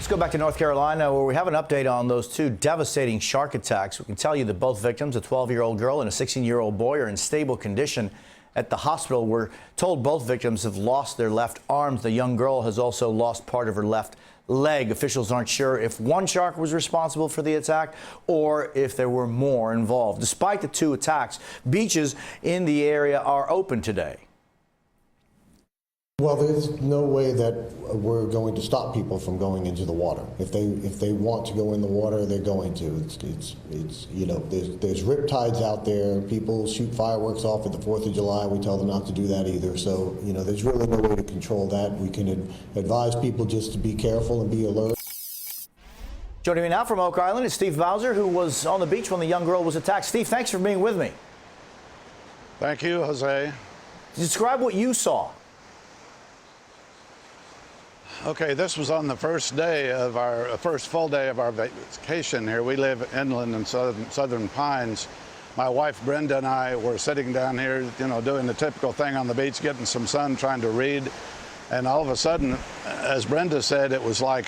Let's go back to North Carolina, where we have an update on those two devastating shark attacks. We can tell you that both victims, a 12-year-old girl and a 16-year-old boy, are in stable condition at the hospital. We're told both victims have lost their left arms. The young girl has also lost part of her left leg. Officials aren't sure if one shark was responsible for the attack or if there were more involved. Despite the two attacks, beaches in the area are open today. Well, there's no way that we're going to stop people from going into the water. If they want to go in the water, they're going to. It's you know, there's riptides out there. People shoot fireworks off at the 4th of July. We tell them not to do that either. So, you know, there's really no way to control that. We can advise people just to be careful and be alert. Joining me now from Oak Island is Steve Bouser, who was on the beach when the young girl was attacked. Steve, thanks for being with me. Thank you, Jose. Describe what you saw. Okay, this was on the first full day of our vacation here. We live inland in southern Pines. My wife Brenda and I were sitting down here, you know, doing the typical thing on the beach, getting some sun, trying to read. And all of a sudden, as Brenda said, it was like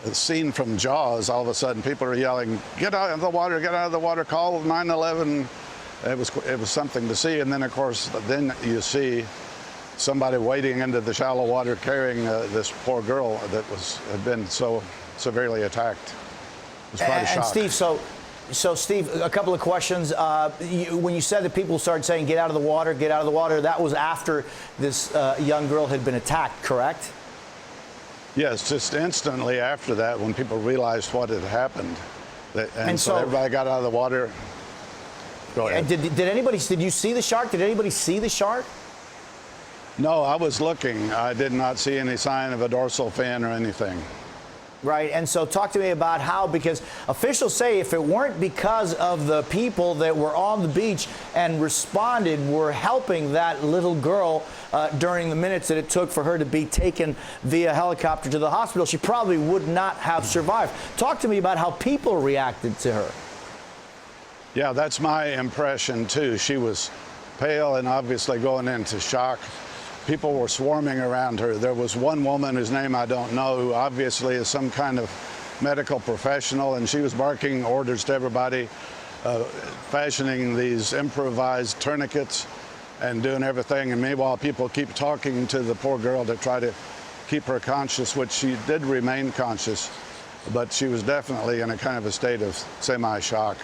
a scene from Jaws. All of a sudden, people are yelling, "Get out of the water, get out of the water, call 911. It was something to see. And then, of course, then you see somebody wading into the shallow water carrying this poor girl that had been so severely attacked. It was quite a shock. And Steve, so Steve, a couple of questions. When you said that people started saying, "Get out of the water, get out of the water," that was after this young girl had been attacked, correct? Yes, just instantly after that, when people realized what had happened. And so everybody got out of the water. Go ahead. Did you see the shark? Did anybody see the shark? No, I was looking. I did not see any sign of a dorsal fin or anything. Right, and so talk to me about how, because officials say if it weren't because of the people that were on the beach and responded, were helping that little girl during the minutes that it took for her to be taken via helicopter to the hospital, she probably would not have survived. Talk to me about how people reacted to her. Yeah, that's my impression too. She was pale and obviously going into shock. People were swarming around her. There was one woman whose name I don't know, who obviously is some kind of medical professional, and she was barking orders to everybody, fashioning these improvised tourniquets and doing everything. And meanwhile, people keep talking to the poor girl to try to keep her conscious, which she did remain conscious, but she was definitely in a kind of a state of semi-shock.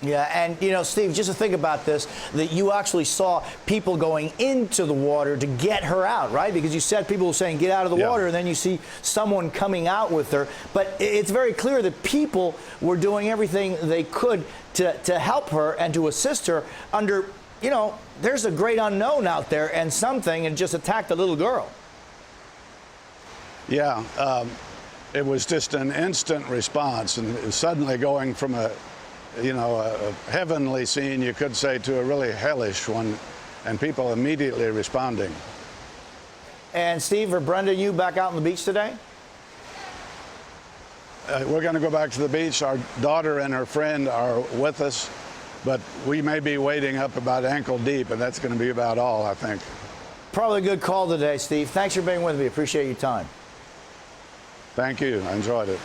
Yeah, and you know, Steve, just to think about this, that you actually saw people going into the water to get her out, right? Because you said people were saying, "Get out of the water," and then you see someone coming out with her. But it's very clear that people were doing everything they could to help her and to assist her under, you know, there's a great unknown out there, and something had just attacked a little girl. Yeah, it was just an instant response, and it was suddenly going from a heavenly scene, you could say, to a really hellish one, and people immediately responding. And Steve, or Brenda, you back out on the beach today? We're going to go back to the beach. Our daughter and her friend are with us, but we may be wading up about ankle deep, and that's going to be about all, I think. Probably a good call today, Steve. Thanks for being with me. Appreciate your time. Thank you. I enjoyed it.